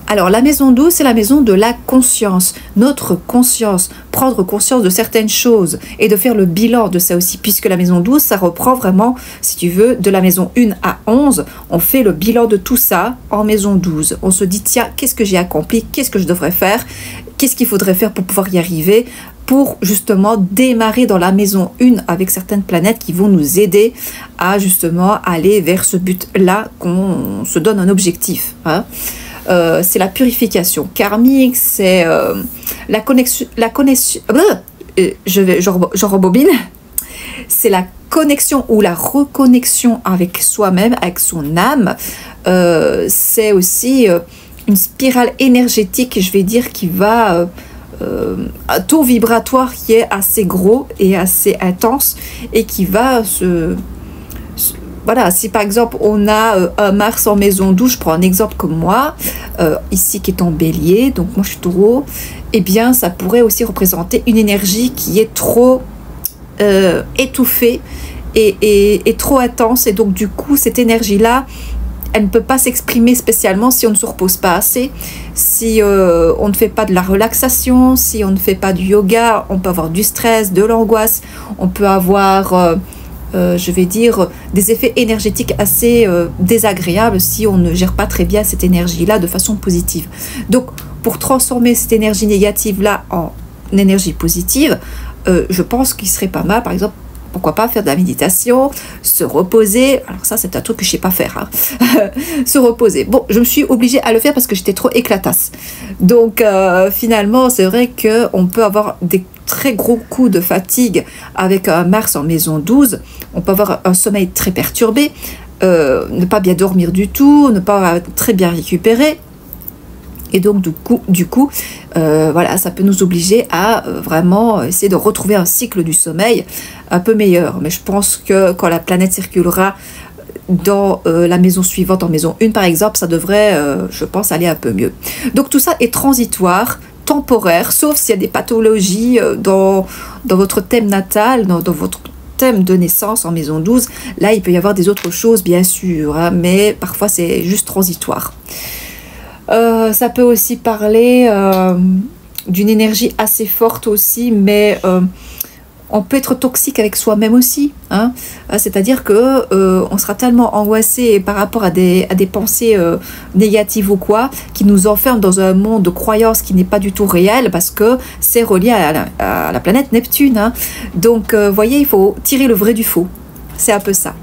Alors, la maison 12, c'est la maison de la conscience. Notre conscience, prendre conscience de certaines choses et de faire le bilan de ça aussi, puisque la maison 12, ça reprend vraiment, si tu veux, de la maison 1 à 11, on fait le bilan de tout ça en maison 12. On se dit, tiens, qu'est-ce que j'ai accompli? Qu'est-ce que je devrais faire? Qu'est-ce qu'il faudrait faire pour pouvoir y arriver? Pour justement démarrer dans la maison 1 avec certaines planètes qui vont nous aider à justement aller vers ce but-là, qu'on se donne un objectif, hein. C'est la purification karmique, c'est la connexion, je rembobine, c'est la connexion ou la reconnexion avec soi-même, avec son âme. C'est aussi une spirale énergétique, je vais dire, qui va un taux vibratoire qui est assez gros et assez intense et qui va voilà, si par exemple on a un Mars en maison 12, je prends un exemple comme moi, ici qui est en bélier, donc moi je suis taureau, eh bien ça pourrait aussi représenter une énergie qui est trop étouffée et trop intense, et donc du coup cette énergie-là, elle ne peut pas s'exprimer spécialement si on ne se repose pas assez, si on ne fait pas de la relaxation, si on ne fait pas du yoga, on peut avoir du stress, de l'angoisse, on peut avoir... je vais dire, des effets énergétiques assez désagréables si on ne gère pas très bien cette énergie-là de façon positive. Donc, pour transformer cette énergie négative-là en énergie positive, je pense qu'il serait pas mal, par exemple, pourquoi pas faire de la méditation, se reposer. Alors ça, c'est un truc que je sais pas faire, hein. Se reposer. Bon, je me suis obligée à le faire parce que j'étais trop éclatasse. Donc, finalement, c'est vrai qu'on peut avoir des très gros coups de fatigue avec un Mars en maison 12. On peut avoir un sommeil très perturbé, ne pas bien dormir du tout, ne pas très bien récupérer. Et donc, du coup voilà, ça peut nous obliger à vraiment essayer de retrouver un cycle du sommeil un peu meilleur. Mais je pense que quand la planète circulera dans la maison suivante, en maison 1 par exemple, ça devrait, je pense, aller un peu mieux. Donc, tout ça est transitoire, temporaire, sauf s'il y a des pathologies dans votre thème natal, dans votre thème de naissance en maison 12. Là, il peut y avoir des autres choses, bien sûr, hein, mais parfois, c'est juste transitoire. Ça peut aussi parler d'une énergie assez forte aussi, mais on peut être toxique avec soi-même aussi, hein. C'est-à-dire que on sera tellement angoissé par rapport à des pensées négatives ou quoi, qui nous enferment dans un monde de croyances qui n'est pas du tout réel, parce que c'est relié à la planète Neptune, hein. Donc, voyez, il faut tirer le vrai du faux. C'est un peu ça.